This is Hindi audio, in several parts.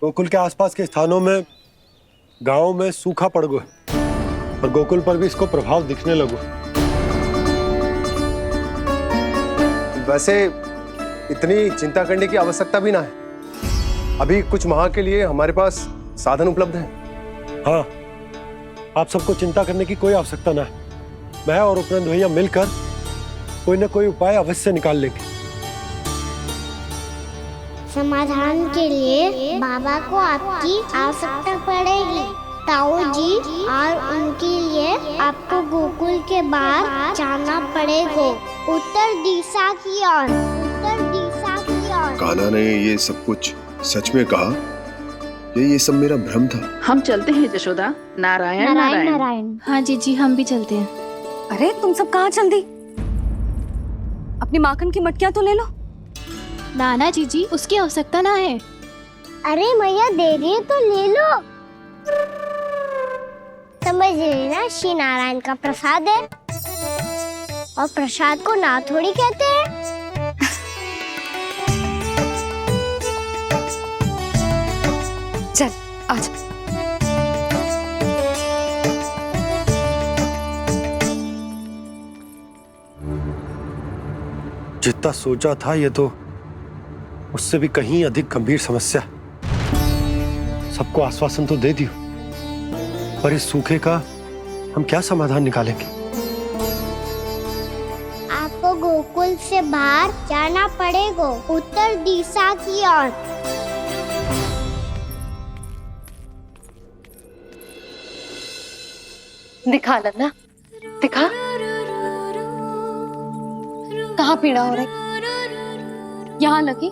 गोकुल के आसपास के स्थानों में, गांवों में सूखा पड़ गया और गोकुल पर भी इसको प्रभाव दिखने लगो। वैसे इतनी चिंता करने की आवश्यकता भी ना है। अभी कुछ माह के लिए हमारे पास साधन उपलब्ध हैं। हाँ, आप सबको चिंता करने की कोई आवश्यकता ना है। मैं और उपनंद भैया मिलकर कोई ना कोई उपाय अवश्य निकाल लेंगे। समाधान के लिए बाबा को आपकी आवश्यकता पड़ेगी। ताऊ जी और उनके लिए आपको गोकुल के बाहर जाना पड़ेगा, उत्तर दिशा की ओर, उत्तर दिशा की ओर। कान्हा ने ये सब कुछ सच में कहा या ये सब मेरा भ्रम था? हम चलते हैं जशोदा। नारायण नारायण नारायण। हाँ जीजी, हम भी चलते हैं। अरे तुम सब कहाँ चल दी? अपनी माखन की मटकियाँ तो ले लो। नाना जीजी, उसकी आवश्यकता ना है। अरे मैया दे रही है तो ले लो। समझ लेना, श्री नारायण का प्रसाद है और प्रसाद को ना थोड़ी कहते हैं। चल आज। जितना सोचा था ये तो उससे भी कहीं अधिक गंभीर समस्या। सबको आश्वासन तो दे दियो, पर इस सूखे का हम क्या समाधान निकालेंगे? आपको गोकुल से बाहर जाना पड़ेगा, उत्तर दिशा की ओर। दिखा लन्ना, दिखा। कहाँ पीड़ा हो रही? यहाँ लगी?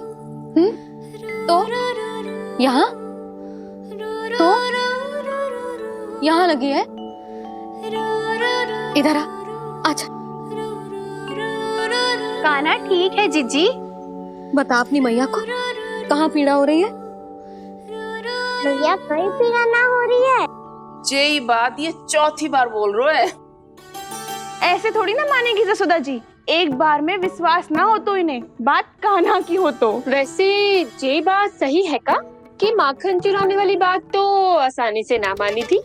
तो यहाँ? तो यहाँ लगी है? इधर आ, आजा। कान्हा ठीक है जीजी। बता अपनी मैया को कहाँ पीड़ा हो रही है? भैया कहीं पीड़ा ना हो रही है। यही बात ये चौथी बार बोल रहे है। ऐसे थोड़ी ना मानेगी जसोदा जी। एक बार में विश्वास ना हो तो इन्हें, बात कान्हा की हो तो। वैसे ये बात सही है का कि माखन चुराने वाली बात तो आसानी से ना मानी थी।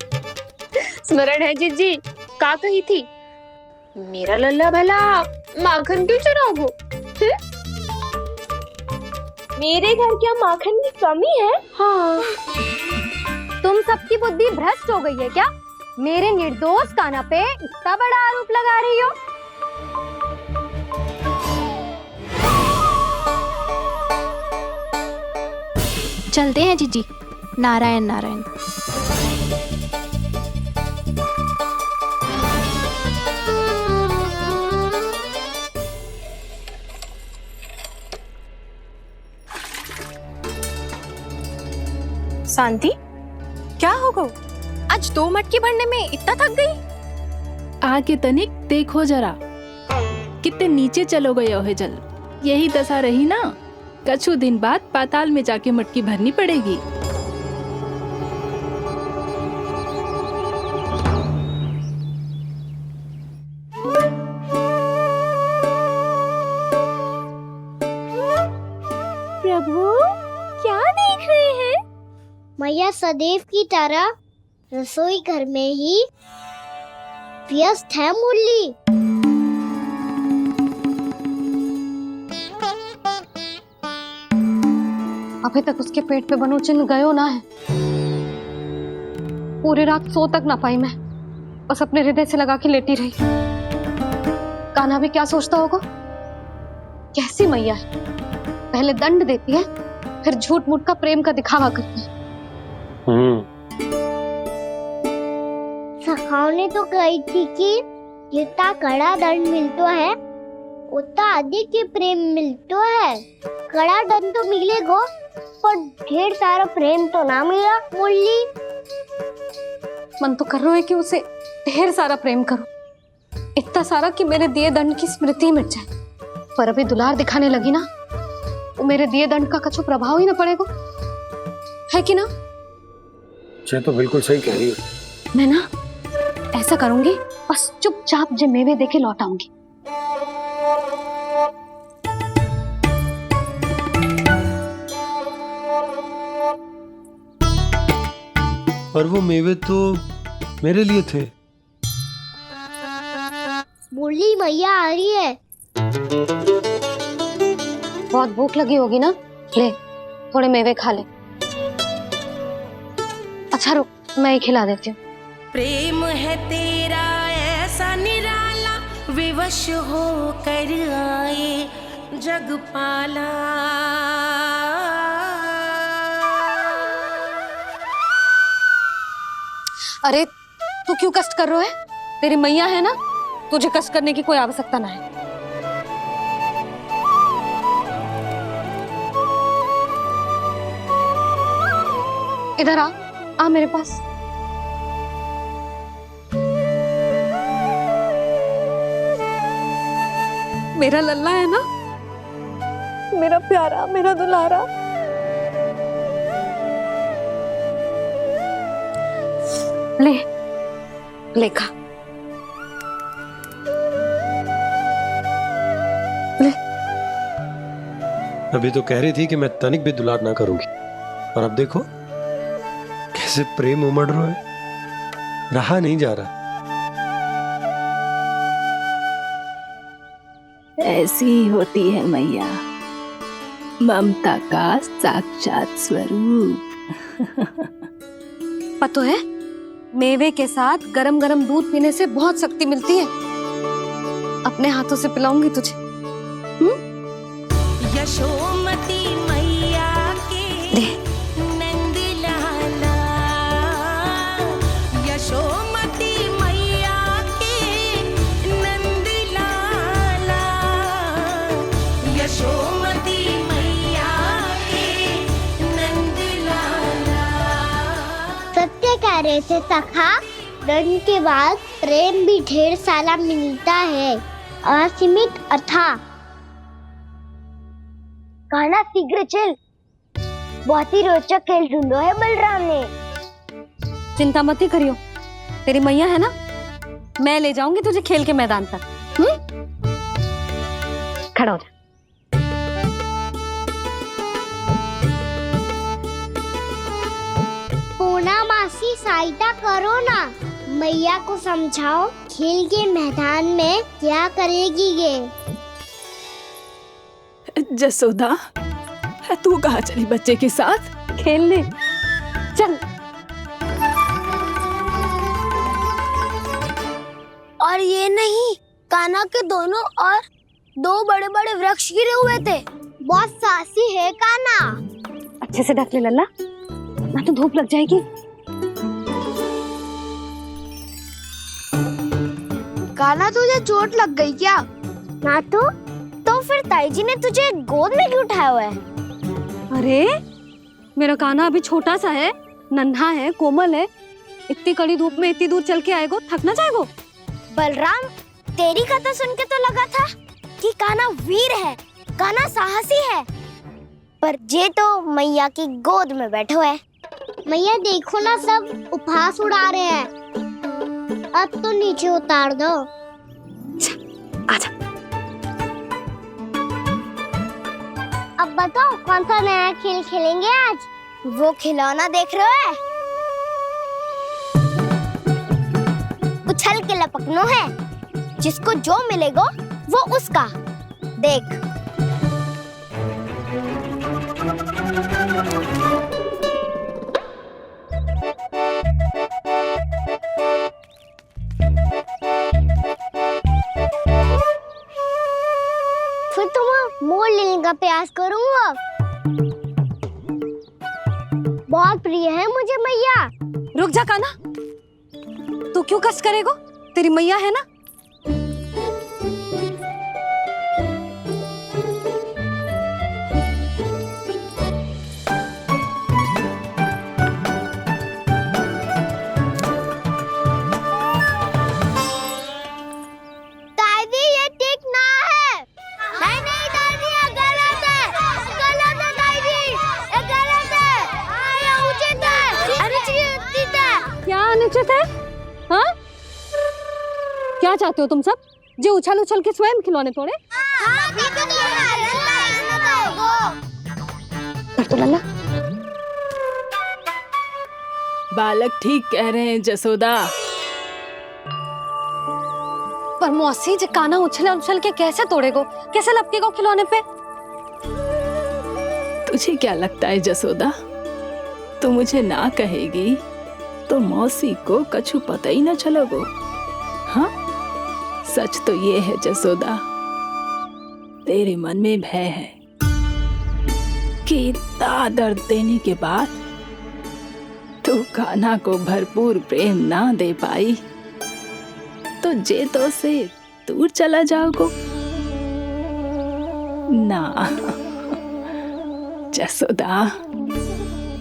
स्मरण है जीजी का कही थी, मेरा लल्ला भला माखन क्यों चुराओगो? मेरे घर क्या माखन की कमी है? हाँ, तुम सबकी बुद्धि भ्रष्ट हो गई है क्या? मेरे निर्दोष कान्हा पे इतना बड़ा आरोप लगा रही हो? चलते हैं जीजी। नारायण नारायण। शांति, क्या हो गो? आज 2 मटकी भरने में इतना थक गई? आके तनिक देखो जरा, कितने नीचे चलो गए हो जल। यही दशा रही ना, कछु दिन बाद पाताल में जाके मटकी भरनी पड़ेगी। प्रभु क्या देख रहे हैं? मैया सदैव की तरह रसोई घर में ही व्यस्त है मुरली। अभी तक उसके पेट पे बनो चिन्ह गयो ना है। पूरी रात सो तक ना पाई मैं, बस अपने हृदय से लगा के लेटी रही। कान्हा भी क्या सोचता होगा? कैसी मैया है, पहले दंड देती है फिर झूठ मूठ का प्रेम का दिखावा करती है। सखाओं तो कही थी कि जितना कड़ा दंड मिलता है उतना अधिक ही प्रेम मिलता है। कड़ा दंड तो मिलेगा पर ढेर सारा प्रेम तो ना मिला मुरली। मन तो कर रहा है कि उसे ढेर सारा प्रेम करो, इतना सारा कि मेरे दिए दंड की स्मृति मिट जाए। पर अभी दुलार दिखाने लगी ना, वो मेरे दिए दंड का कछु प्रभाव ही ना पड़ेगा, है कि ना? ये तो बिल्कुल सही कह रही हो। मैं ना ऐसा करूंगी, बस चुपचाप जे मेवे देके लौट आऊंगी। और वो मेवे तो मेरे लिए थे। बोली मैया आ रही है। बहुत भूख लगी होगी ना, ले थोड़े मेवे खा ले। अच्छा रुक, मैं ही खिला देती हूँ। प्रेम है तेरा ऐसा निराला, विवश हो कर आए जग पाला। अरे तू क्यों कष्ट कर रहा है? तेरी मैया है ना, तुझे कष्ट करने की कोई आवश्यकता ना है। इधर आ मेरे पास। मेरा लल्ला है ना, मेरा प्यारा, मेरा दुलारा। ले ले खा, ले। अभी तो कह रही थी कि मैं तनिक भी दुलार ना करूंगी, और अब देखो कैसे प्रेम उमड़ रहा है, रहा नहीं जा रहा। ऐसी ही होती है मैया, ममता का साक्षात स्वरूप। पता है, मेवे के साथ गरम गरम दूध पीने से बहुत शक्ति मिलती है। अपने हाथों से पिलाऊंगी तुझे। यशोमती मैया के नंद लाला, यशोमती मैया के नंद लाला, यशोमती मैया के नंद लाला। सत्य कह रहे थे सखा, दंड के बाद प्रेम भी ढेर सारा मिलता है, असीमित अथाह। गाना शीघ्र चल, बहुत ही रोचक खेल ढूंढो है बलराम ने। चिंता मत ही करियो, तेरी मैया है ना, मैं ले जाऊंगी तुझे खेल के मैदान तक। खड़ा हो जा। पूना मासी सहायता करो ना, मैया को समझाओ खेल के मैदान में क्या करेगी ये। जसोदा, तू कहाँ चली बच्चे के साथ? खेलने चल। और ये नहीं, कान्हा के दोनों और दो बड़े बड़े वृक्ष गिरे हुए थे। बहुत साहसी है कान्हा। अच्छे से ढक ले लल्ला, ना तो धूप लग जाएगी। कान्हा तुझे चोट लग गई क्या? ना तो फिर ताई जी ने तुझे गोद में क्यों उठाया हुआ है? अरे मेरा कान्हा अभी छोटा सा है, नन्हा है, कोमल है। इतनी कड़ी धूप में इतनी दूर चल के आएगो, थक ना जाएगो। बलराम, तेरी कथा सुन के तो लगा था कि कान्हा वीर है, कान्हा साहसी है, पर ये तो मैया की गोद में बैठो है। मैया देखो ना, सब उपहास उड़ा रहे हैं। अब तो नीचे उतार दो। आजा। अब बताओ कौन सा नया खेल खेलेंगे आज? वो खिलौना देख रहे हो? उछल के लपकनो है, जिसको जो मिलेगा वो उसका। देख। फिर तुम मोड़ लेने का प्रयास करूंगा। बहुत प्रिय है मुझे मैया। रुक जा कान्हा, तू क्यों कष्ट करेगो? तेरी मैया है ना। दादी ये ठीक ना है। नहीं नहीं दादी, ये गलत है। गलत है दादी, ये गलत है। ये उचित है, अनुचित है। क्या अनुचित है? हाँ? क्या चाहते हो तुम सब? जो उछल उछल के स्वयं खिलौने तोड़े? हाँ, ठीक है कर तो लल्ला। बालक ठीक कह रहे हैं जसोदा। पर मौसी जे काना उछल उछल के कैसे तोड़ेगो, कैसे लपकेगो खिलौने पे? तुझे क्या लगता है जसोदा, तू मुझे ना कहेगी तो मौसी को कछु पता ही न चलोगो। हाँ, सच तो ये है जसोदा, तेरे मन में भय है कि इतना दर्द देने के बाद तू कान्हा को भरपूर प्रेम ना दे पाई तो जे तो से दूर चला जाओगो ना। जसोदा,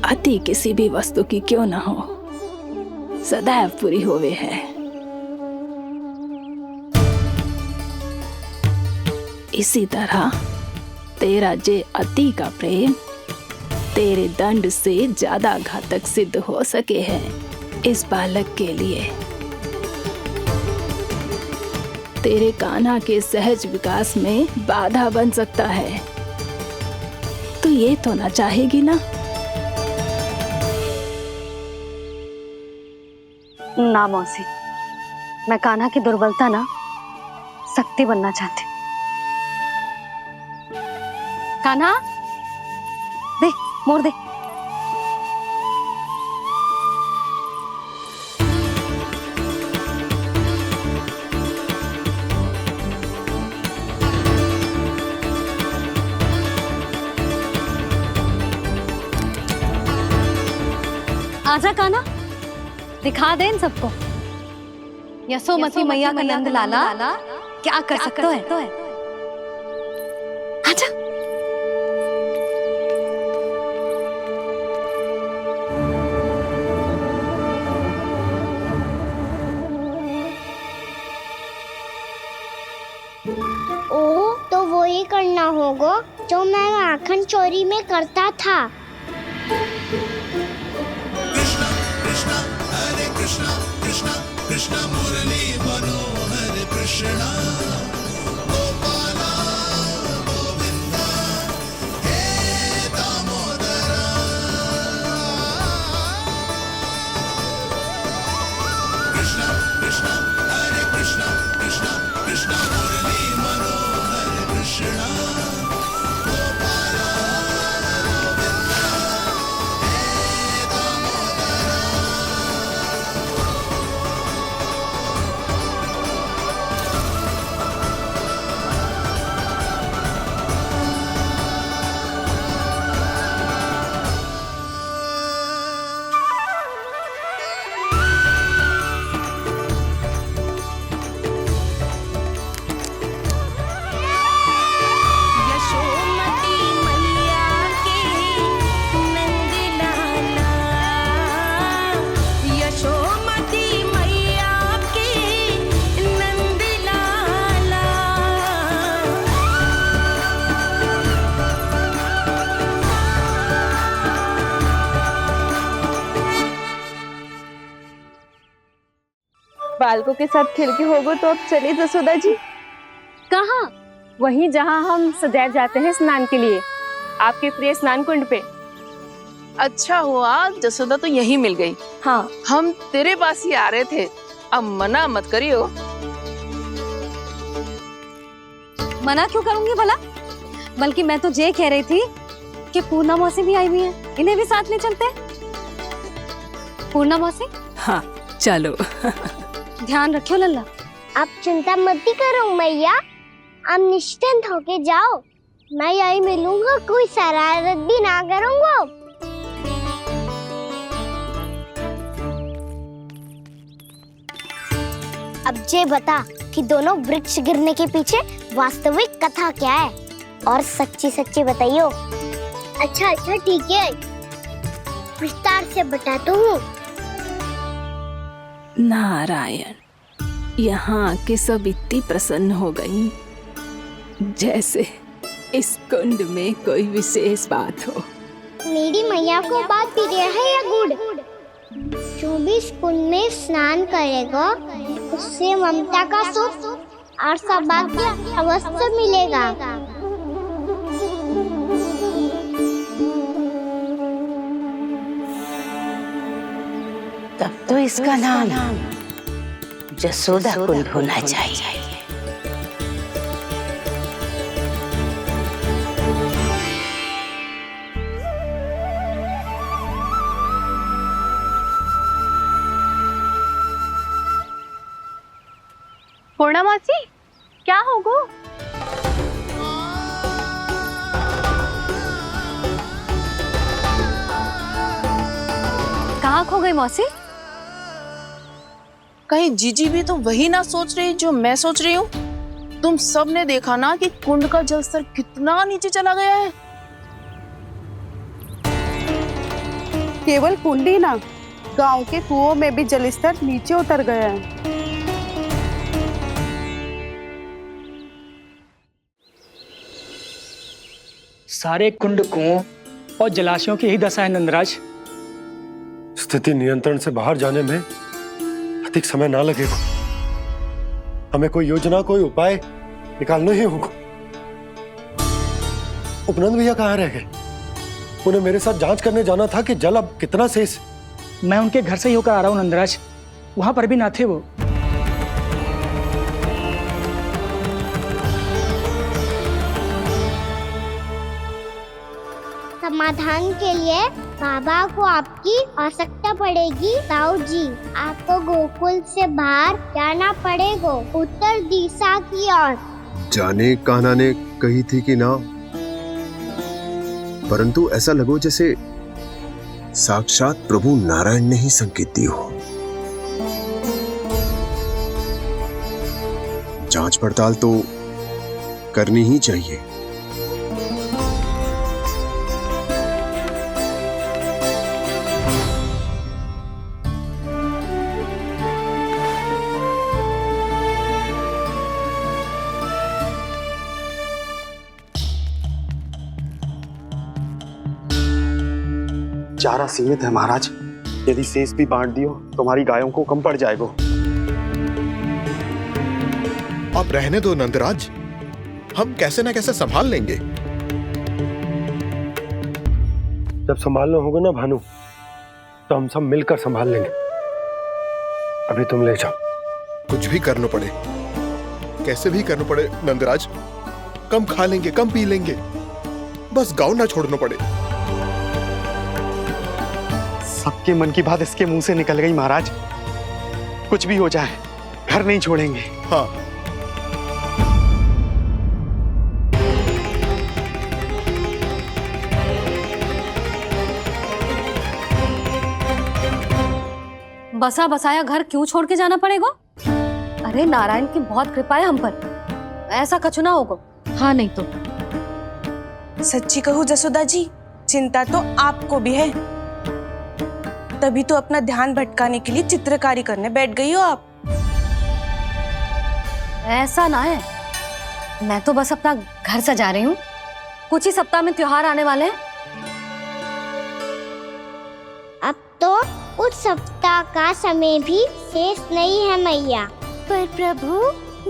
अति किसी भी वस्तु की क्यों ना हो, सदैव पूरी होवे है। इसी तरह तेरा जे अति का प्रेम तेरे दंड से ज्यादा घातक सिद्ध हो सके है इस बालक के लिए। तेरे कान्हा के सहज विकास में बाधा बन सकता है। तू ये तो ना चाहेगी ना? ना मौसी, मैं कान्हा की दुर्बलता ना शक्ति बनना चाहती। कान्हा, दे मोड़ दे। आजा कान्हा, दिखा दे इन सबको यशोमती मैया का नंद लाला क्या कर सकता है। आजा। ओ, तो वो ही करना होगा जो मैं माखन चोरी में करता था। यशोमती मैया के नंद लाला, यशोमती मैया के नंद लाला। बालकों के साथ खेल के होगो तो अब चलिए जसोदा जी। कहाँ? वहीं जहाँ हम सदैव जाते हैं स्नान के लिए, आपके प्रिय स्नान कुंड पे। अच्छा हुआ जसोदा तो यही मिल गई। हाँ, हम तेरे पास ही आ रहे थे, अब मना मत करियो। मना क्यों करूंगी भला? बल्कि मैं तो ये कह रही थी कि पूर्णा मौसी भी आई हुई है, इन्हें भी साथ ले चलते हैं। पूर्णा मौसी, हाँ चलो। ध्यान रखियो लल्ला। आप चिंता मत करो मैया, आप निश्चिंत होके जाओ, मैं यही मिलूंगा, कोई शरारत भी ना करूंगा। अब ये बता कि दोनों वृक्ष गिरने के पीछे वास्तविक कथा क्या है, और सच्ची सच्ची बताइयो। अच्छा अच्छा ठीक है, विस्तार से बताता हूँ। नारायण, यहाँ के सब इतनी प्रसन्न हो गई जैसे इस कुंड में कोई विशेष बात हो। मेरी मैया को बात प्रिय है या गुड़? जो भी इस कुंड में स्नान करेगा उससे ममता का सुख और सौभाग्य अवश्य मिलेगा। तब तो इसका नाम जसोदा कुंड होना चाहिए। पूर्णा मौसी, क्या होगो? कहाँ खो गई मौसी? कहीं जीजी भी तो वही ना सोच रही जो मैं सोच रही हूँ? तुम सब ने देखा ना कि कुंड का जलस्तर कितना नीचे चला गया है। केवल कुंड ही ना, गांव के कुओं में भी जलस्तर नीचे उतर गया है। सारे कुंड कुओं और जलाशयों की ही दशा है नंदराज। स्थिति नियंत्रण से बाहर जाने में अधिक समय ना लगेगा। हमें कोई योजना, कोई उपाय निकालना ही होगा। उपनंद भैया कहाँ रह गए? उन्हें मेरे साथ जांच करने जाना था कि जल अब कितना शेष। मैं उनके घर से ही होकर आ रहा हूँ नंदराज, वहां पर भी ना थे वो। समाधान के लिए बाबा को आपकी आवश्यकता पड़ेगी। ताऊ जी, आपको गोकुल से बाहर जाना पड़ेगा, उत्तर दिशा की ओर। जाने कान्हा ने कही थी कि ना, परंतु ऐसा लगो जैसे साक्षात प्रभु नारायण ने ही संकेत दी हो। जांच पड़ताल तो करनी ही चाहिए। चारा सीमित है महाराज, यदि शेष भी बांट दियो तो हमारी गायों को कम पड़ जाएगा। आप रहने दो नंदराज, हम कैसे ना कैसे संभाल लेंगे। जब संभालना होगा ना भानु, तो हम सब मिलकर संभाल लेंगे। अभी तुम ले जाओ। कुछ भी करना पड़े, कैसे भी करना पड़े नंदराज, कम खा लेंगे, कम पी लेंगे, बस गाँव ना छोड़ना पड़े। सबके मन की बात इसके मुंह से निकल गई महाराज। कुछ भी हो जाए, घर नहीं छोड़ेंगे। हाँ, बसा बसाया घर क्यों छोड़ के जाना पड़ेगा? अरे नारायण की बहुत कृपा है हम पर, ऐसा कछु ना होगा। हाँ नहीं तो सच्ची कहूँ जसोदा जी, चिंता तो आपको भी है। तभी तो अपना ध्यान भटकाने के लिए चित्रकारी करने बैठ गई हो आप। ऐसा ना है, मैं तो बस अपना घर सजा रही हूँ। कुछ ही सप्ताह में त्योहार आने वाले हैं। अब तो कुछ सप्ताह का समय भी शेष नहीं है मैया। पर प्रभु,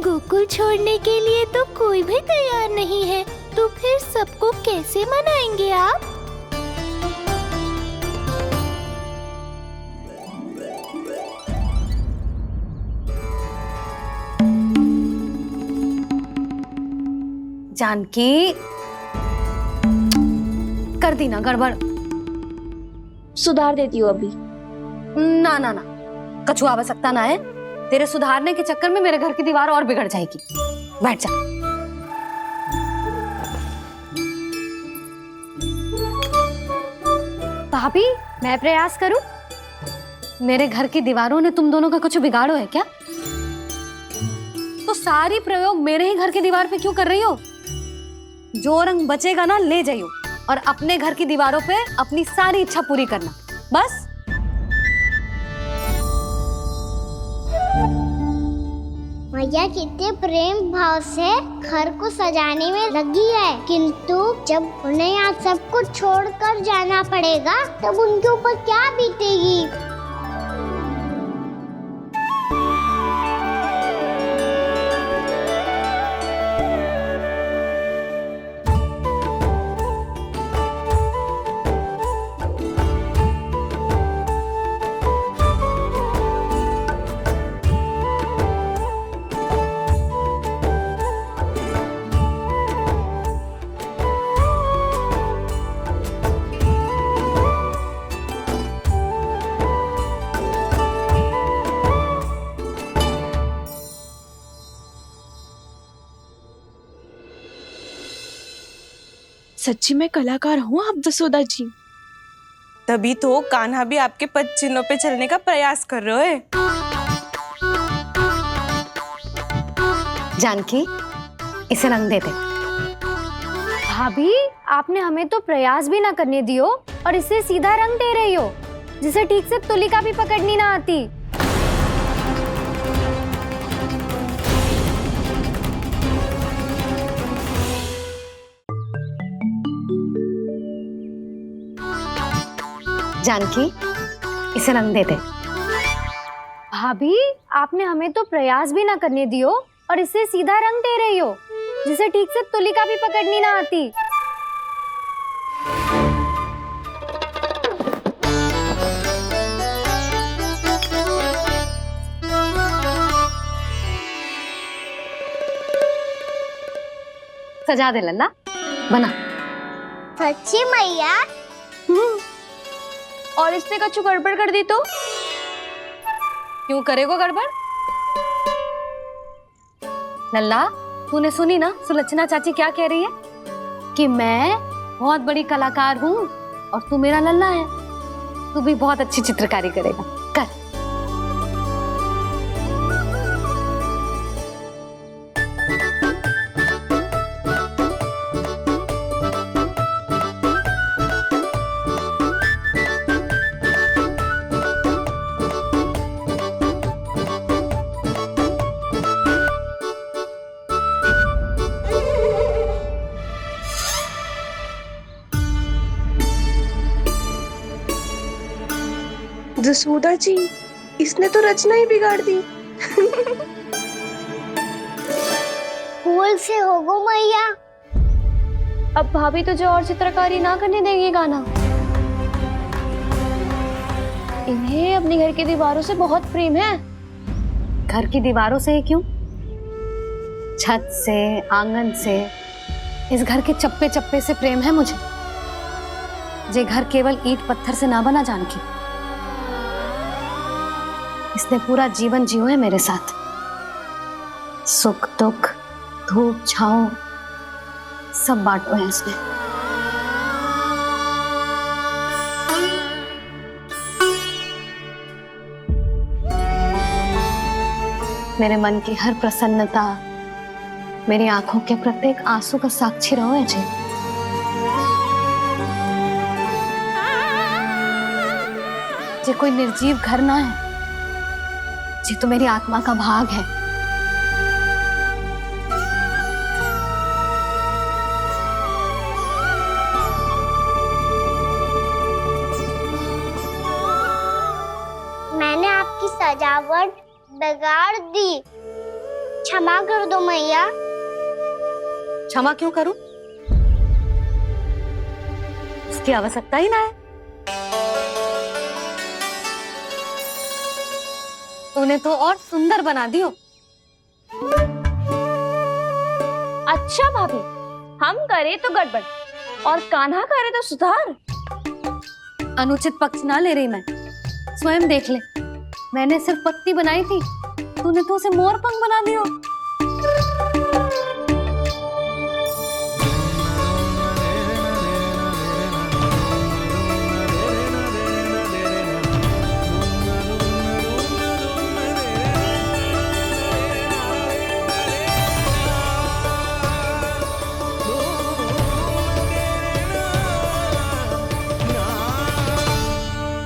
गोकुल छोड़ने के लिए तो कोई भी तैयार नहीं है, तो फिर सबको कैसे मनाएंगे आप? जानकी, कर दी ना गड़बड़। सुधार देती हूँ अभी। ना ना ना, कछु आवश्यकता ना है। तेरे सुधारने के चक्कर में मेरे घर की दीवार और बिगड़ जाएगी। बैठ जा। भाभी, मैं प्रयास करूं? मेरे घर की दीवारों ने तुम दोनों का कुछ बिगाड़ो है क्या? तो सारी प्रयोग मेरे ही घर की दीवार पे क्यों कर रही हो? जो रंग बचेगा ना ले जाइयो, और अपने घर की दीवारों पे अपनी सारी इच्छा पूरी करना, बस। मैया कितने प्रेम भाव से घर को सजाने में लगी है, किंतु जब उन्हें यहाँ सब कुछ छोड़कर जाना पड़ेगा तब उनके ऊपर क्या बीतेगी। सच्ची में कलाकार हूँ आप जसोदा जी। तभी तो कान्हा भी आपके पद चिन्हों पे चलने का प्रयास कर रहे है। जानकी, इसे रंग दे दे। भाभी, आपने हमें तो प्रयास भी ना करने दियो और इसे सीधा रंग दे रही हो, जिसे ठीक से तुलिका भी पकड़नी ना आती। जानकी, इसे रंग दे दे। भाभी, आपने हमें तो प्रयास भी ना करने दियो और इसे सीधा रंग दे रही हो, जिसे ठीक से तुलिका भी पकड़नी ना आती। सजा दे लल्ला, बना। सच्ची मैया? और इसने कछु गड़बड़ कर दी तो? क्यों करेगो गड़बड़? लल्ला, तूने सुनी ना सुलक्षणा चाची क्या कह रही है? कि मैं बहुत बड़ी कलाकार हूँ और तू मेरा लल्ला है। तू भी बहुत अच्छी चित्रकारी करेगा, कर। जसोदा जी, इसने तो रचना ही बिगाड़ दी। फूल से होगो मैया। अब भाभी तुझे और चित्रकारी ना करने देगी गाना। इन्हें अपने घर की दीवारों से बहुत प्रेम है। घर की दीवारों से ही क्यों? छत से, आंगन से, इस घर के चप्पे चप्पे से प्रेम है मुझे। ये घर केवल ईंट पत्थर से ना बना जानकी। इसने पूरा जीवन जियो है मेरे साथ। सुख दुख, धूप छांव सब बांटो है इसने। मेरे मन की हर प्रसन्नता, मेरी आंखों के प्रत्येक आंसू का साक्षी रहो है जी। ये कोई निर्जीव घर ना है, ये तो मेरी आत्मा का भाग है। मैंने आपकी सजावट बिगाड़ दी, क्षमा कर दो मैया। क्षमा क्यों करूं? उसकी आवश्यकता ही ना है। तूने तो और सुंदर बना दियो। अच्छा भाभी, हम करे तो गड़बड़ और कान्हा करे तो सुधार। अनुचित पक्ष ना ले रही मैं, स्वयं देख ले। मैंने सिर्फ पत्ती बनाई थी, तूने तो उसे मोर पंख बना दियो।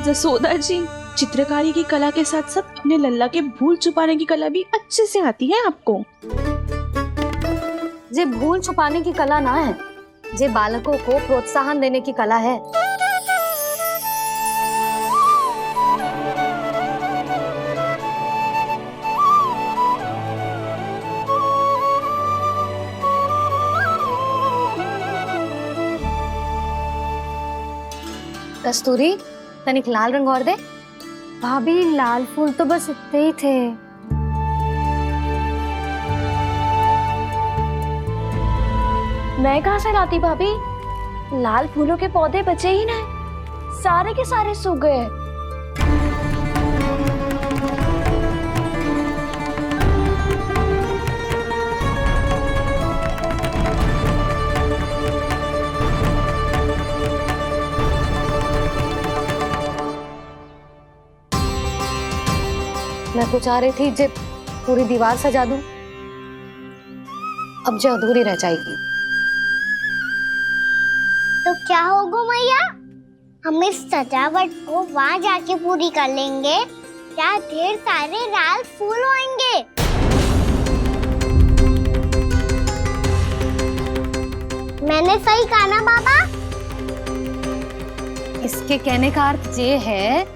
जसोदा जी, चित्रकारी की कला के साथ साथ अपने लल्ला के भूल छुपाने की कला भी अच्छे से आती है आपको। ये भूल छुपाने की कला ना है, ये बालकों को प्रोत्साहन देने की कला है। कस्तूरी, तनिक लाल रंग और दे। भाभी, लाल फूल तो बस इतने ही थे। मैं कहाँ से लाती भाभी? लाल फूलों के पौधे बचे ही ना, सारे के सारे सूख गए। मैं तो चाह रही थी जे पूरी दीवार सजा दूं, अब जो अधूरी रह जाएगी। तो क्या होगा मैया, हम इस सजावट को वहाँ जाके पूरी कर लेंगे, क्या ढेर सारे लाल फूल होंगे। मैंने सही कहा ना बाबा? इसके कहने का अर्थ ये है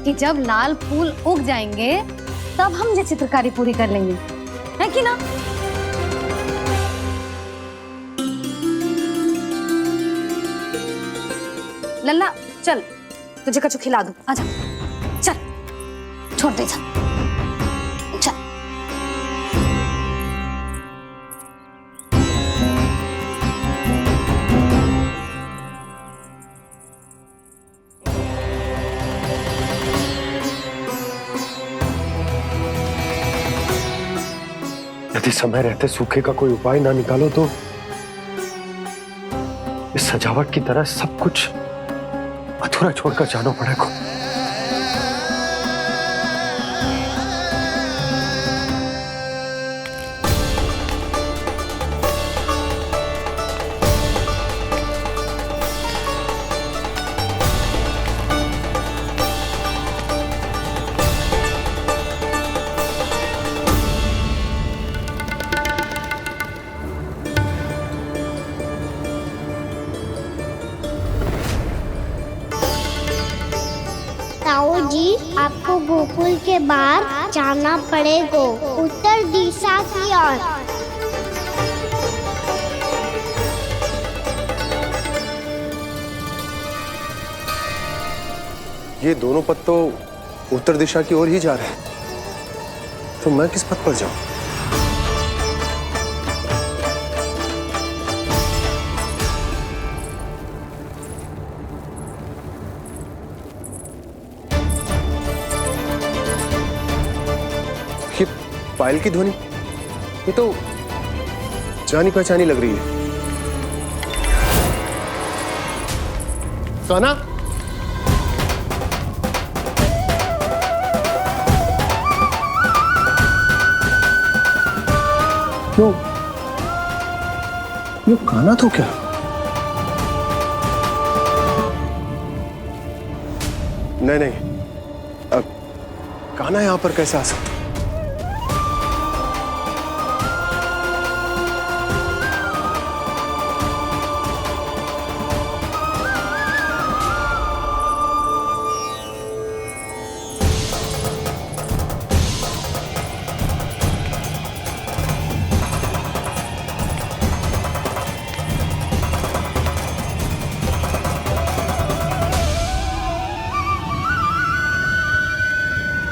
कि जब लाल फूल उग जाएंगे तब हम ये चित्रकारी पूरी कर लेंगे, है कि ना? लल्ला चल, तुझे कछु खिला दूं, आजा चल, छोड़ दे चल। यदि समय रहते सूखे का कोई उपाय ना निकालो तो इस सजावट की तरह सब कुछ अधूरा छोड़कर जाना पड़ेगा। ताऊ जी, आपको गोकुल के बाहर जाना पड़ेगा, उत्तर दिशा की ओर। ये दोनों पथ तो उत्तर दिशा की ओर ही जा रहे हैं, तो मैं किस पथ पर जाऊं? ये पायल की ध्वनि, ये तो जानी पहचानी लग रही है। कान्हा, ये कान्हा तो क्या? नहीं, कान्हा यहां पर कैसे आ सकता?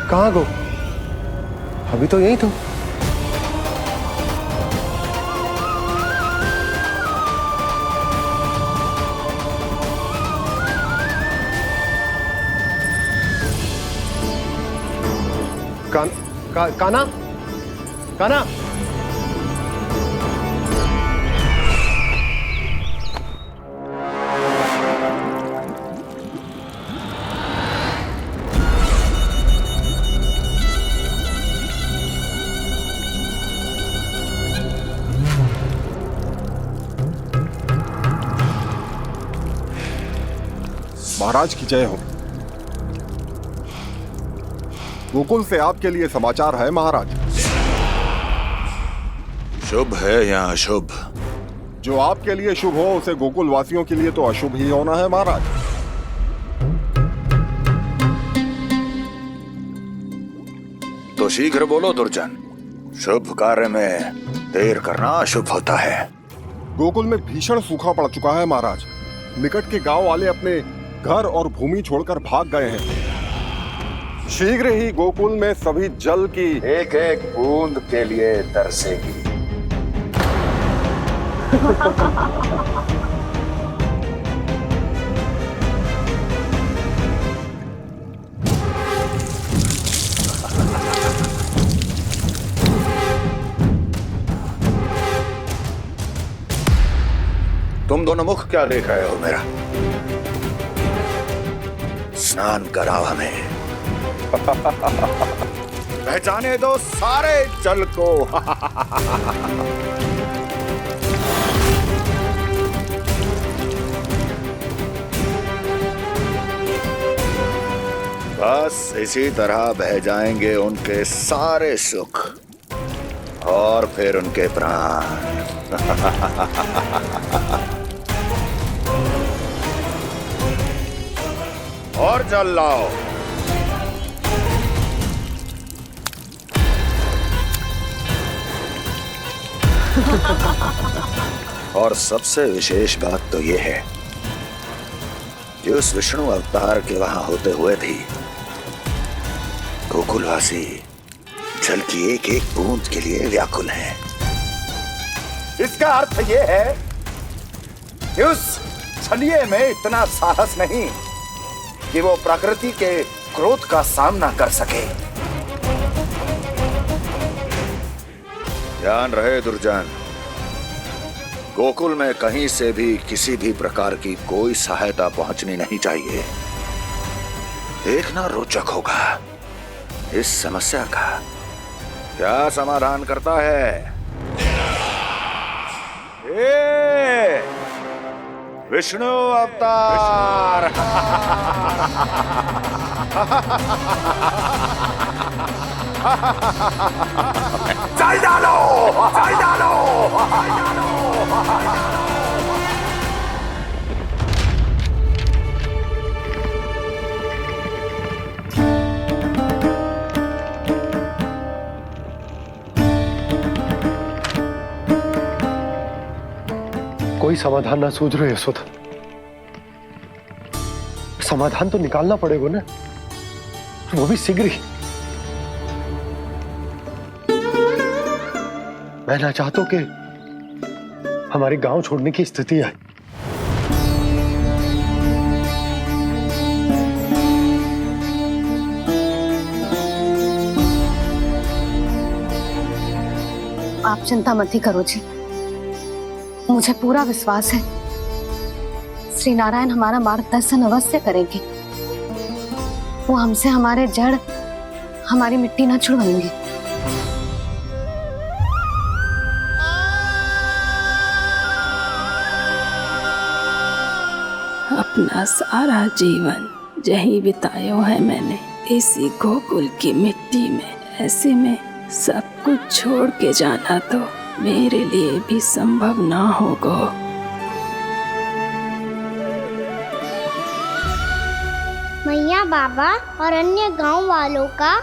कहाँ गो? अभी तो यही तो। कान्हा, कान्हा, महाराज की जय हो। गोकुल से आपके लिए समाचार है महाराज। शुभ है या अशुभ? जो आपके लिए शुभ हो उसे गोकुल वासियों के लिए तो अशुभ ही होना है महाराज। तो शीघ्र बोलो दुर्जन, शुभ कार्य में देर करना अशुभ होता है। गोकुल में भीषण सूखा पड़ चुका है महाराज। निकट के गांव वाले अपने घर और भूमि छोड़कर भाग गए हैं। शीघ्र ही गोकुल में सभी जल की एक एक बूंद के लिए तरसेगी। तुम दोनों मुख क्या देख रहे हो मेरा? स्नान कराओ हमें। बह जाने दो सारे जल को। बस इसी तरह बह जाएंगे उनके सारे सुख और फिर उनके प्राण। और जल लाओ। और सबसे विशेष बात तो यह है कि उस विष्णु अवतार के वहां होते हुए भी गोकुलवासी जल की एक एक बूंद के लिए व्याकुल हैं। इसका अर्थ यह है कि उस छलिए में इतना साहस नहीं कि वो प्रकृति के क्रोध का सामना कर सके। ध्यान रहे दुर्जन, गोकुल में कहीं से भी किसी भी प्रकार की कोई सहायता पहुंचनी नहीं चाहिए। देखना रोचक होगा इस समस्या का क्या समाधान करता है। ए, विष्णु अवतार। चल डालो, चल डालो। कोई समाधान ना सूझ रहे यशोदा। समाधान तो निकालना पड़ेगा ना, वो भी शीघ्र ही। मैं ना चाहता हूं कि हमारे गांव छोड़ने की स्थिति आए। आप चिंता मत ही करो जी, मुझे पूरा विश्वास है श्री नारायण हमारा मार्गदर्शन अवश्य करेंगे। वो हमसे हमारे जड़, हमारी मिट्टी न छुड़वाएंगे। अपना सारा जीवन यही बिताया है मैंने, इसी गोकुल की मिट्टी में। ऐसे में सब कुछ छोड़ के जाना तो मेरे लिए भी संभव ना होगा। मैया, बाबा और अन्य गांव वालों का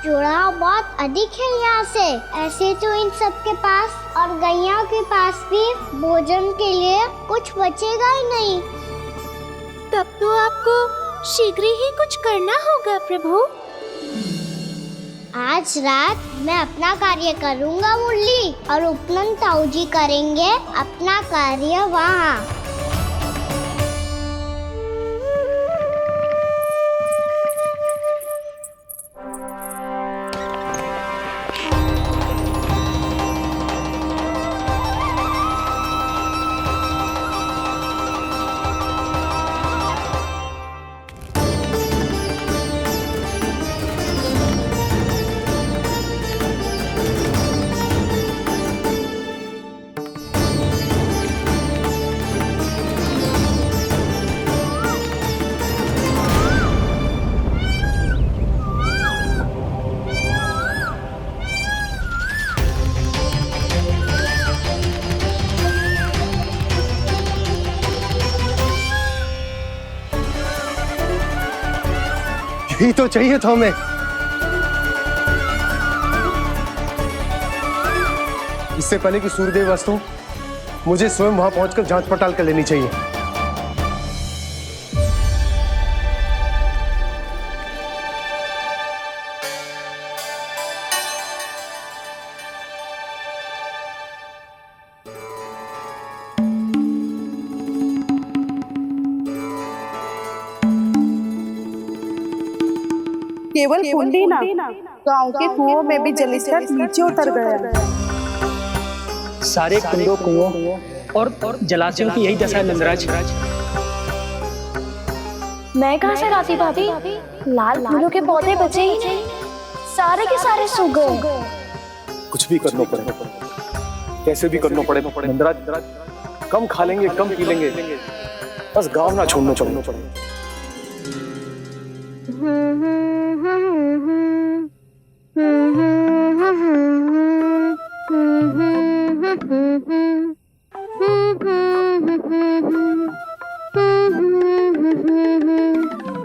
जुड़ाव बहुत अधिक है यहाँ से। ऐसे तो इन सब के पास और गैया के पास भी भोजन के लिए कुछ बचेगा ही नहीं। तब तो आपको शीघ्र ही कुछ करना होगा प्रभु। आज रात मैं अपना कार्य करूँगा मुरली, और उपनंद ताऊ जी करेंगे अपना कार्य वहाँ। यही तो चाहिए था हमें। इससे पहले कि सूर्यदेव अस्त हो, मुझे स्वयं वहां पहुंचकर जांच पड़ताल कर लेनी चाहिए। केवल कुंडी ना, गांव के कुओं में भी जलस्तर नीचे उतर गया। सारे कुंडों, कुओं और जलाशयों की यही दशा है नंदराज। मैं कहाँ से लाती भाभी? लाल फूलों के पौधे बचे ही नहीं। सारे के सारे सो गए। कुछ भी करना पड़ेगा, कैसे भी करना पड़ेगा नंदराज। कम खा लेंगे, कम पी लेंगे, बस गाँव ना छोड़ना पड़ेगा।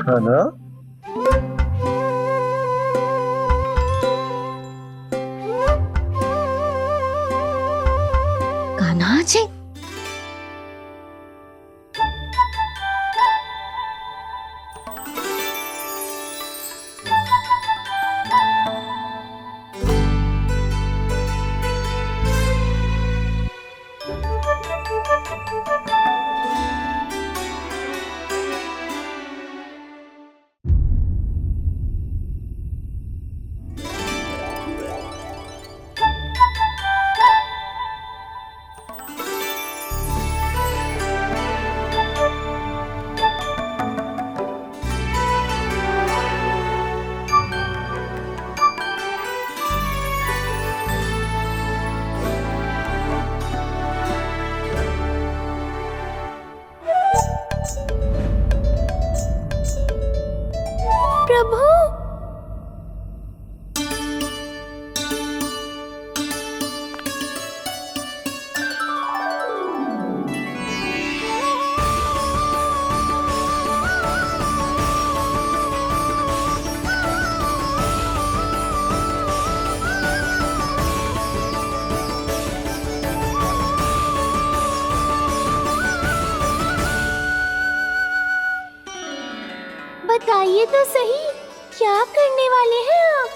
है ना? कान्हा जी, प्रभु, बताइए तो सही, क्या करने वाले हैं आप?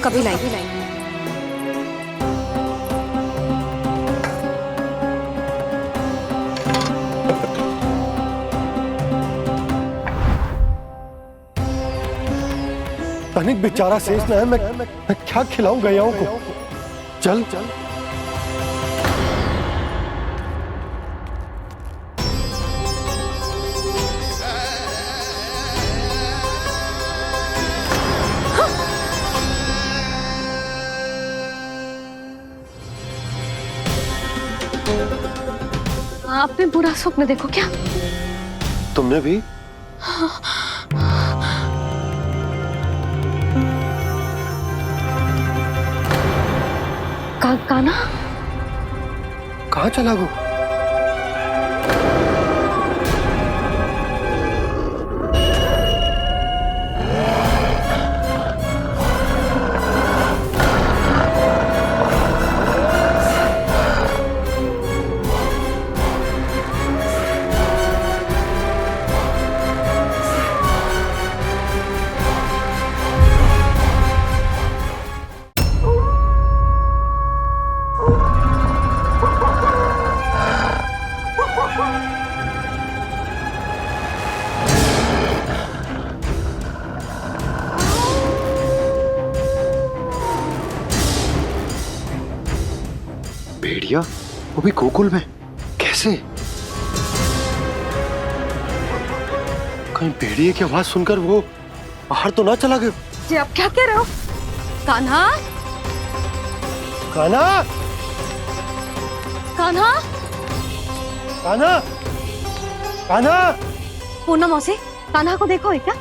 कभी लाई। तनिक बेचारा शेष न है, मैं क्या खिलाऊं गयाओं को। चल चल आपने बुरा स्वप्न देखो क्या? तुमने भी? कान्हा कहाँ चला गो? भेड़िया वो भी गोकुल में कैसे? कहीं भेड़िए की आवाज सुनकर वो बाहर तो ना चला गया? जी आप क्या कह रहे हो? कान्हा कान्हा कान्हा कान्हा कान्हा पूनम मौसी, कान्हा को देखो है क्या?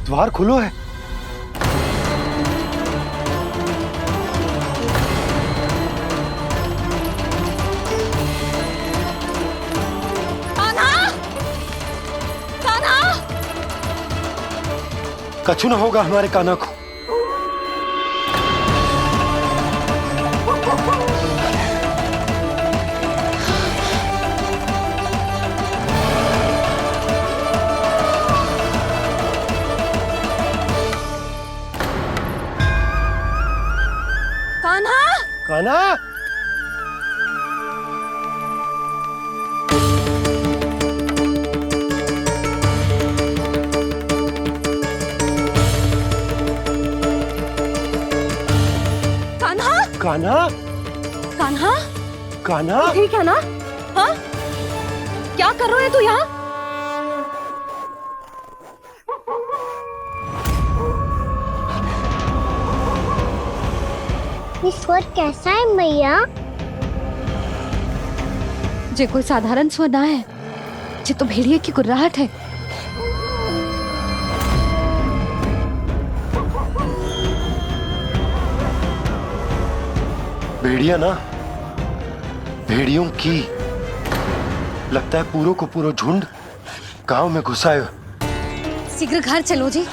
द्वार खुलो है। कान्हा कान्हा कछु ना होगा हमारे कान्हा को। कान्हा कान्हा कान्हा कान्हा कान्हा ठीक है ना? हाँ क्या कर रहे हो तू यहाँ? ये स्वर कैसा है मैया? जे कोई साधारण स्वर ना है, जे तो भेड़िए की गुर्राहट है। भेड़िया ना, भेड़ियों की लगता है पूरो को पूरो झुंड गांव में घुसा है। शीघ्र घर चलो जी,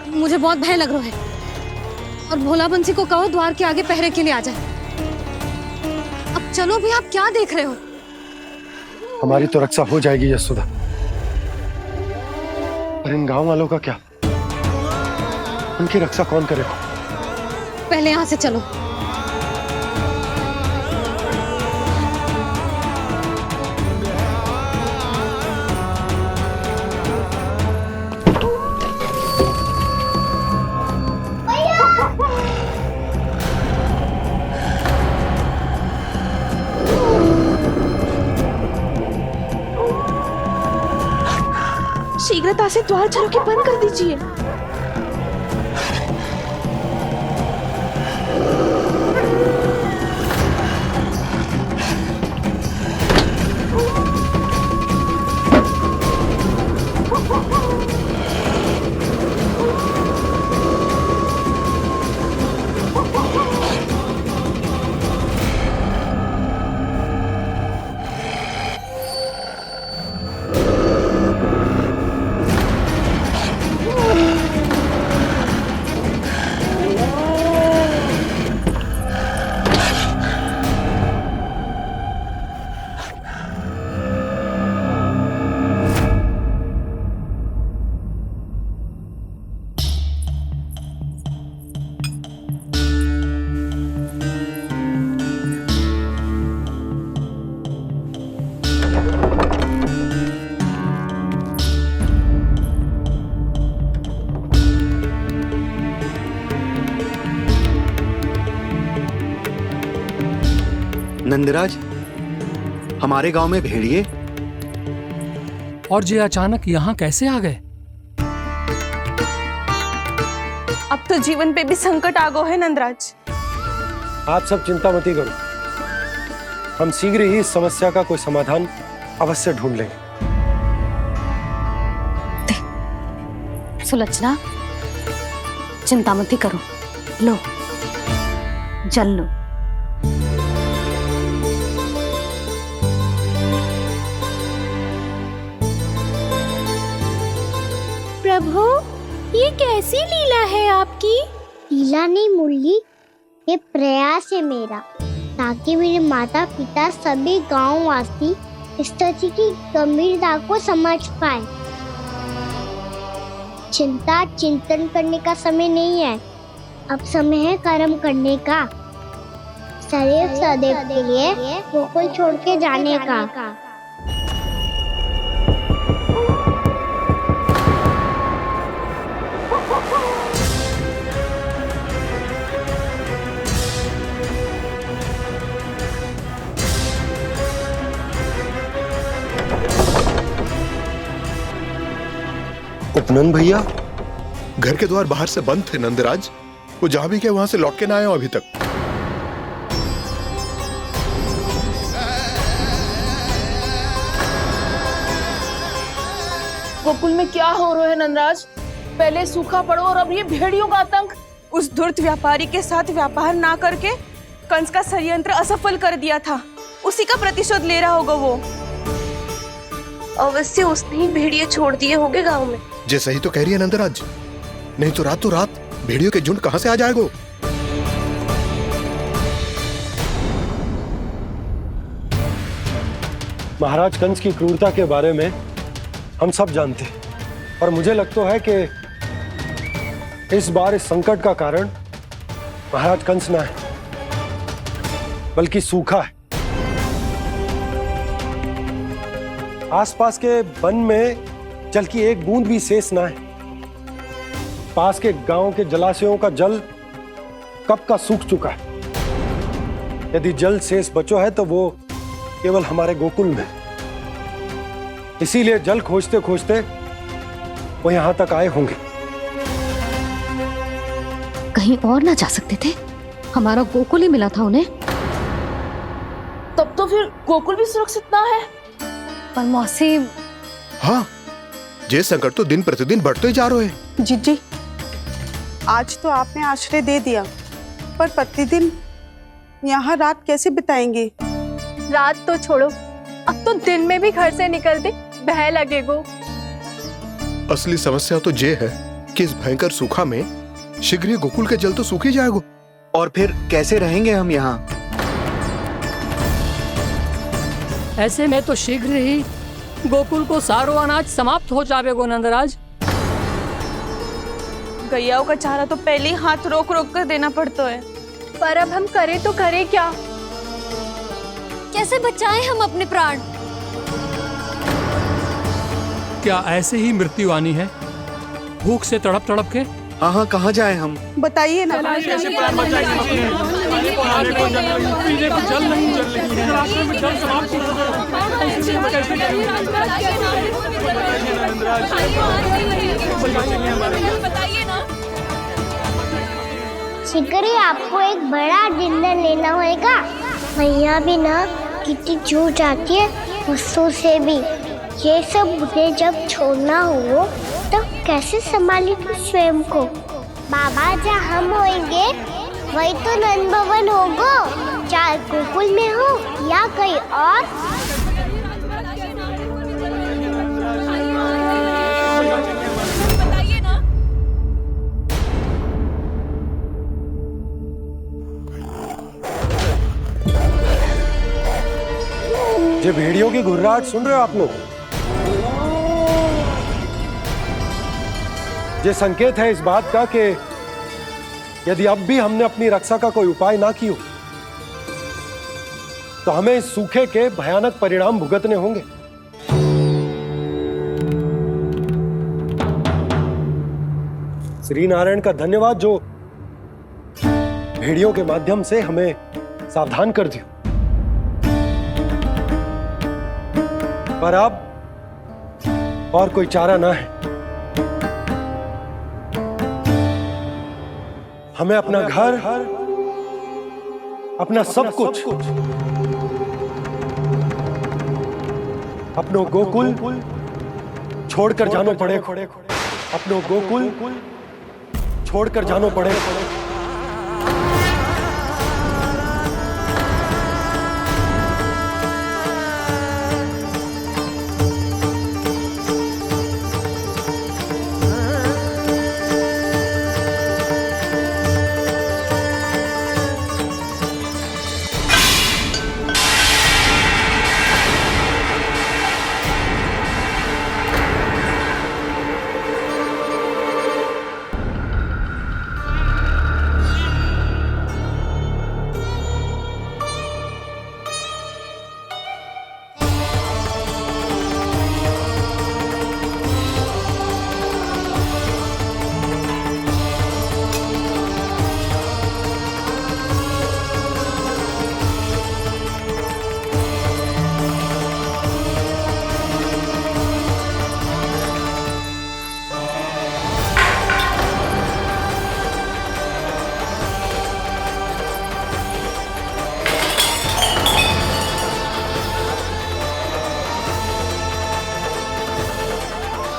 मुझे बहुत भय लग रहा है। और भोला बंसी को कहो द्वार के आगे पहरे के लिए आ जाए। अब चलो भी, आप क्या देख रहे हो? हमारी तो रक्षा हो जाएगी यशोदा, पर इन गांव वालों का क्या? उनकी रक्षा कौन करेगा? पहले यहाँ से चलो। शीघ्रता से द्वार चारों के बंद कर दीजिए। नंदराज, हमारे गांव में भेड़िए और ये अचानक यहाँ कैसे आ गए? अब तो जीवन पे भी संकट आ गो है नंदराज। आप सब चिंता मत करो, हम शीघ्र ही इस समस्या का कोई समाधान अवश्य ढूंढ लेंगे। सुलक्षणा, चिंता मत करो, लो जल लो। प्रभु, ये कैसी लीला है आपकी? लीला नहीं मुरली, ये प्रयास है मेरा, ताकि मेरे माता पिता सभी गांव वासी इस स्थिति की गंभीरता को समझ पाए। चिंता चिंतन करने का समय नहीं है, अब समय है कर्म करने का, सदैव सदैव के लिए गोकुल छोड़ के जाने का। उपनंद भैया, घर के द्वार बाहर से बंद थे नंदराज, वो जहां भी गए वहां से लौट के ना आए हो अभी तक। गोकुल में क्या हो रहा है नंदराज? पहले सूखा पड़ो और अब ये भेड़ियों का आतंक। उस धूर्त व्यापारी के साथ व्यापार ना करके कंस का षड्यंत्र असफल कर दिया था, उसी का प्रतिशोध ले रहा होगा वो। अवश्य उसने ही भेड़िए छोड़ दिए होंगे गांव में। जैसा ही तो कह रही है नंदराज, नहीं तो रात भेड़ियों के झुंड कहां से आ जाएगा? महाराज कंस की क्रूरता के बारे में हम सब जानते हैं, और मुझे लगता है कि इस बार इस संकट का कारण महाराज कंस ना है, बल्कि सूखा है। आसपास के वन में जल की एक बूंद भी शेष ना है। पास के गांव के जलाशयों का जल कब का सूख चुका है। यदि जल शेष बचो है तो वो केवल हमारे गोकुल में। इसीलिए जल खोजते खोजते वो यहां तक आए होंगे। कहीं और ना जा सकते थे? हमारा गोकुल ही मिला था उन्हें। तब तो फिर गोकुल भी सुरक्षित ना है। पर मौसी, हाँ, ये संकट तो दिन प्रतिदिन बढ़ते जा रहे हैं। जीजी, आज तो आपने आश्रय दे दिया, पर प्रतिदिन यहाँ रात कैसे बिताएंगे? रात तो छोड़ो, अब तो दिन में भी घर से निकलते भय लगेगो। असली समस्या तो ये है कि इस भयंकर सूखा में शीघ्र ही गोकुल के जल तो सूख ही जाएगा। और फिर कैसे रहेंगे हम यहाँ? ऐसे में तो शीघ्र ही गोकुल को सारो अनाज समाप्त हो जाएगो नंदराज। गैयाओं का चारा तो पहले ही हाथ रोक रोक कर देना पड़ता है। पर अब हम करें तो करें क्या? कैसे बचाएं हम अपने प्राण? क्या ऐसे ही मृत्यु आनी है, भूख से तड़प तड़प के? हाँ, कहाँ जाए हम? बताइए ना। कैसे प्राण बचाएंगे? पीने को जल नहीं, रास्ते में जल समाप्त हो शीघ्र ही आपको एक बड़ा डिनर लेना होगा। भैया भी ना कितनी जूझ आती है गुस्सों से भी। ये सब मुझे जब छोड़ना हो तो कैसे संभाली तू स्वयं को? बाबा जहाँ हम होंगे वही तो नंद भवन होगा, चाहे गोकुल में हो या कहीं और। ये भेड़ियों की घुर्राहट सुन रहे हो आप लोग? ये संकेत है इस बात का कि यदि अब भी हमने अपनी रक्षा का कोई उपाय ना किया तो हमें इस सूखे के भयानक परिणाम भुगतने होंगे। श्री नारायण का धन्यवाद जो भेड़ियों के माध्यम से हमें सावधान कर दिया। पर अब और कोई चारा ना है। हमें अपना घर, अपना सब कुछ, अपनो गोकुल छोड़कर जानो पड़े। अपनो गोकुल छोड़कर जानो पड़े।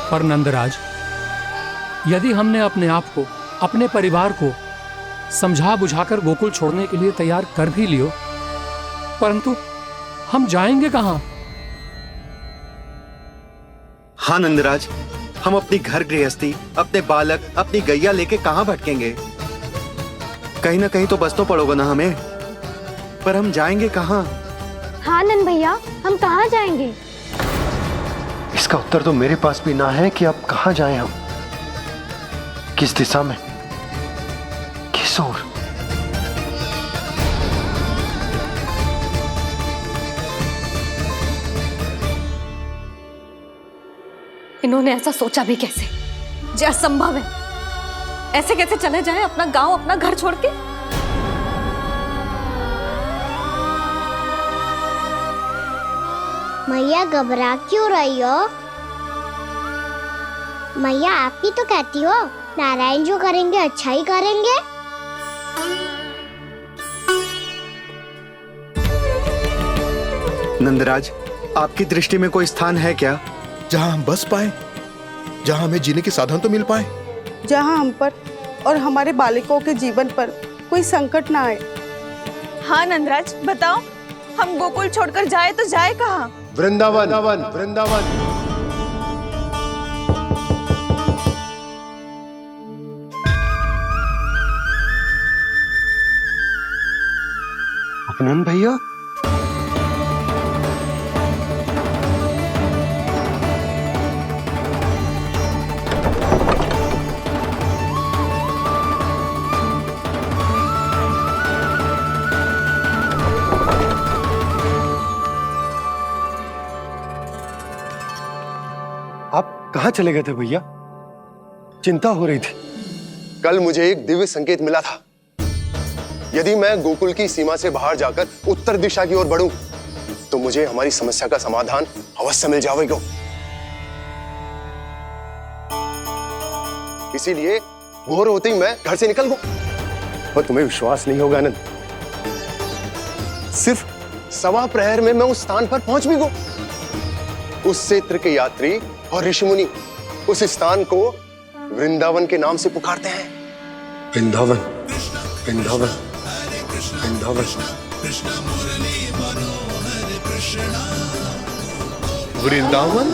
पर नंदराज, यदि हमने अपने आप को, अपने परिवार को समझा बुझाकर गोकुल छोड़ने के लिए तैयार कर भी लियो, परंतु हम जाएंगे कहां? हाँ नंदराज, हम अपनी घर गृहस्थी, अपने बालक, अपनी गैया लेके कहां भटकेंगे? कहीं ना कहीं तो बस तो पड़ोगे ना हमें, पर हम जाएंगे कहां? हाँ नंद भैया, हम कहाँ जाएंगे? इसका उत्तर तो मेरे पास भी ना है कि अब कहां जाएं हम, किस दिशा में, किस ओर। इन्होंने ऐसा सोचा भी कैसे? जो असंभव है। ऐसे कैसे चले जाएं अपना गांव, अपना घर छोड़ के? मैया घबरा क्यों रही हो? मैया आप ही तो कहती हो नारायण जो करेंगे अच्छा ही करेंगे। नंदराज, आपकी दृष्टि में कोई स्थान है क्या जहां हम बस पाए, जहां हमें जीने के साधन तो मिल पाए, जहाँ हम पर और हमारे बालकों के जीवन पर कोई संकट ना आए। हाँ नंदराज, बताओ, हम गोकुल छोड़कर जाए तो जाए कहाँ? वृंदावन, वृंदावन। अपनन भैया, आप कहां चले गए थे भैया? चिंता हो रही थी। कल मुझे एक दिव्य संकेत मिला था। यदि मैं गोकुल की सीमा से बाहर जाकर उत्तर दिशा की ओर बढ़ूं, तो मुझे हमारी समस्या का समाधान अवश्य मिल जाएगा। इसीलिए भोर होते ही मैं घर से निकल गया। और तुम्हें विश्वास नहीं होगा आनंद, सिर्फ 1.25 प्रहर में मैं उस स्थान पर पहुंच भी गया। उस क्षेत्र के यात्री और ऋषिमुनि उस स्थान को वृंदावन के नाम से पुकारते हैं। वृंदावन, वृंदावन, वृंदावन। वृंदावन?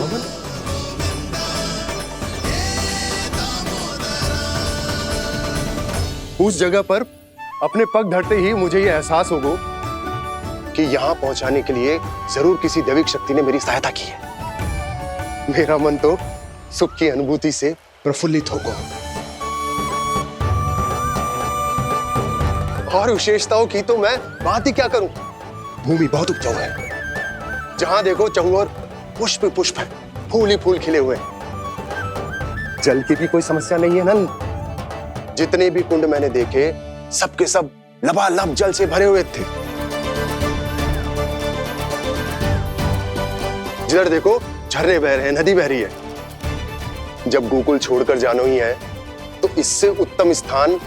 उस जगह पर अपने पग धरते ही मुझे यह एहसास होगा कि यहां पहुंचाने के लिए जरूर किसी दैविक शक्ति ने मेरी सहायता की है। मेरा मन तो सुख की अनुभूति से प्रफुल्लित होगा। और विशेषताओं की तो मैं बात ही क्या करूं। भूमि बहुत उपजाऊ है, जहां देखो चहुओर पुष्प पुष्प है, फूल ही फूल खिले हुए हैं। जल की भी कोई समस्या नहीं है नंद। जितने भी कुंड मैंने देखे, सबके सब लबालब जल से भरे हुए थे। जिधर देखो झरने बह रहे हैं, नदी बह रही है। जब गोकुल छोड़कर जाना ही है तो इससे उत्तम स्थान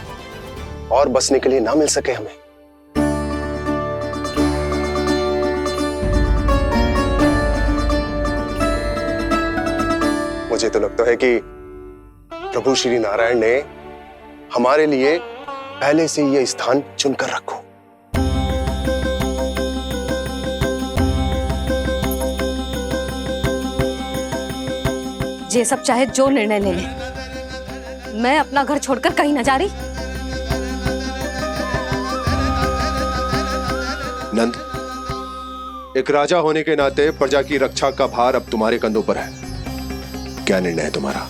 और बसने के लिए ना मिल सके हमें। मुझे तो लगता है कि प्रभु श्री नारायण ने हमारे लिए पहले से यह स्थान चुनकर रखो। ये सब चाहे जो निर्णय ले ले, मैं अपना घर छोड़कर कहीं न जा रही। नंद, एक राजा होने के नाते प्रजा की रक्षा का भार अब तुम्हारे कंधों पर है। क्या निर्णय है तुम्हारा?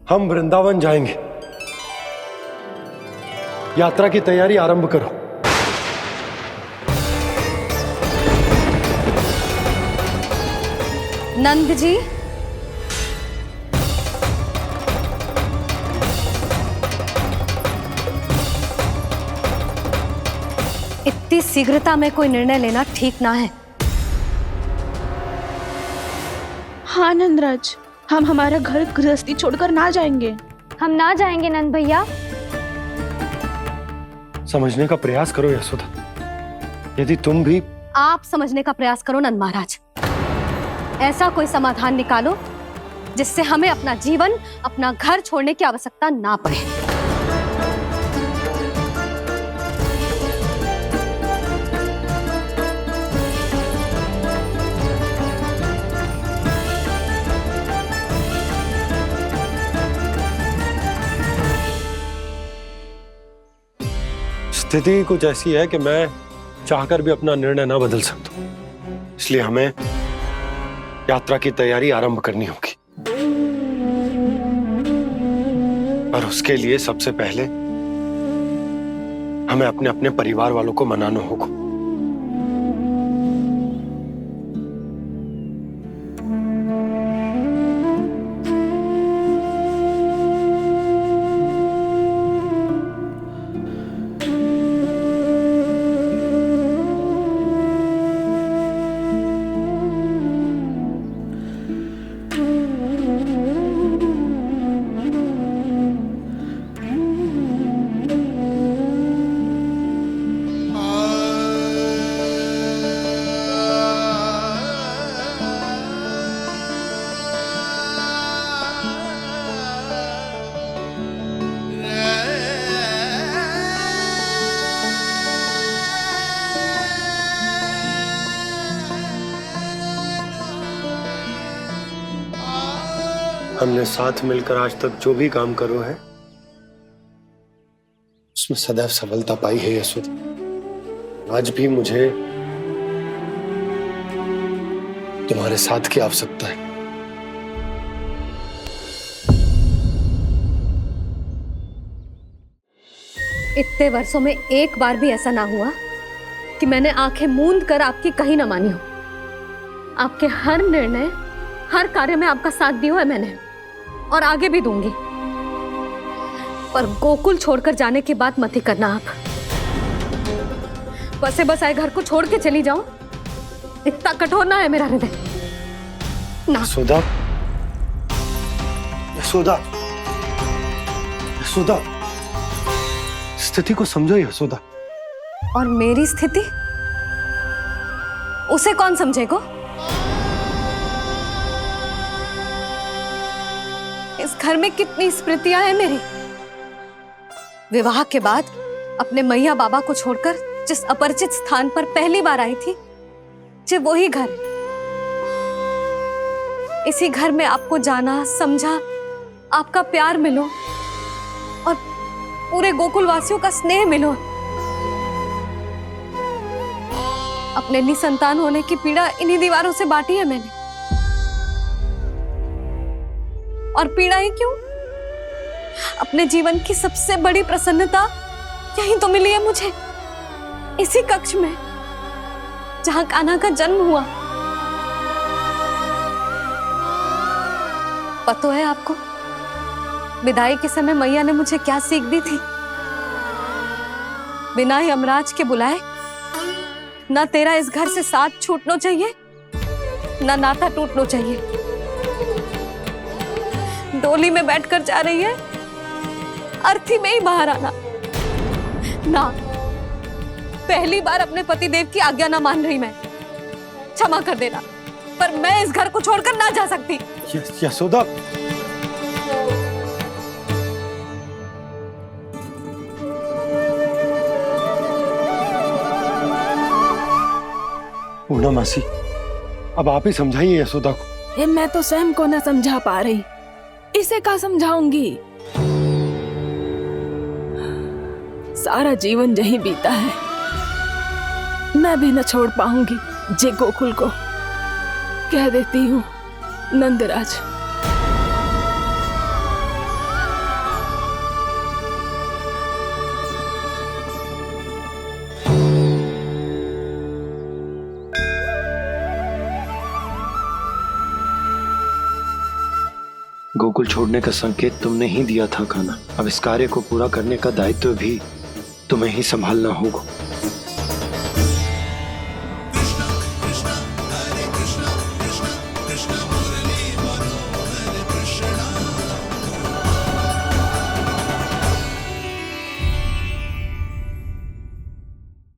हम वृंदावन जाएंगे। यात्रा की तैयारी आरंभ करो। नंद जी, इतनी शीघ्रता में कोई निर्णय लेना ठीक ना है। हाँ नंदराज, हम हमारा घर गृहस्थी छोड़कर ना जाएंगे। हम ना जाएंगे नंद भैया। समझने का प्रयास करो यशोदा। यदि तुम भी आप समझने का प्रयास करो नंद महाराज। ऐसा कोई समाधान निकालो जिससे हमें अपना जीवन, अपना घर छोड़ने की आवश्यकता ना पड़े। स्थिति कुछ ऐसी है कि मैं चाहकर भी अपना निर्णय ना बदल सकता, इसलिए हमें यात्रा की तैयारी आरंभ करनी होगी। और उसके लिए सबसे पहले हमें अपने अपने परिवार वालों को मनाना होगा। हमने साथ मिलकर आज तक जो भी काम करो है उसमें सदैव सफलता पाई है यशोदा। आज भी मुझे तुम्हारे साथ की आवश्यकता है। इतने वर्षों में एक बार भी ऐसा ना हुआ कि मैंने आंखें मूंद कर आपकी कहीं ना मानी हो। आपके हर निर्णय, हर कार्य में आपका साथ दिया है मैंने, और आगे भी दूंगी। पर गोकुल छोड़कर जाने की बात मत ही करना आप। बसे बसाए घर को छोड़ के चली जाऊं, इतना कठोर ना है मेरा हृदय ना। यशोदा, यशोदा, यशोदा, स्थिति को समझो यशोदा। और मेरी स्थिति उसे कौन समझेगा? इस घर में कितनी स्मृतियां हैं मेरी। विवाह के बाद अपने मैया बाबा को छोड़कर जिस अपरिचित स्थान पर पहली बार आई थी, जो वही घर। इसी घर में आपको जाना, समझा, आपका प्यार मिलो और पूरे गोकुल वासियों का स्नेह मिलो। अपने निसंतान होने की पीड़ा इन्हीं दीवारों से बांटी है मैंने। और पीड़ा ही क्यों? अपने जीवन की सबसे बड़ी प्रसन्नता यही तो मिली है मुझे, इसी कक्ष में जहां कान्हा का जन्म हुआ। पता है आपको विदाई के समय मैया ने मुझे क्या सीख दी थी? बिना यमराज के बुलाए ना तेरा इस घर से साथ छूटना चाहिए, ना नाता टूटना चाहिए। डोली में बैठकर जा रही है, अर्थी में ही बाहर आना ना। पहली बार अपने पति देव की आज्ञा ना मान रही मैं, क्षमा कर देना, पर मैं इस घर को छोड़कर ना जा सकती। यशोदा, पूर्णा मासी, अब आप ही समझाइए यशोदा को। ये मैं तो स्वयं को न समझा पा रही, इसे क्या समझाऊंगी? सारा जीवन यही बीता है, मैं भी न छोड़ पाऊंगी जे गोकुल को। कह देती हूँ नंदराज। गोकुल छोड़ने का संकेत तुमने ही दिया था कान्हा। अब इस कार्य को पूरा करने का दायित्व भी तुम्हें ही संभालना होगा।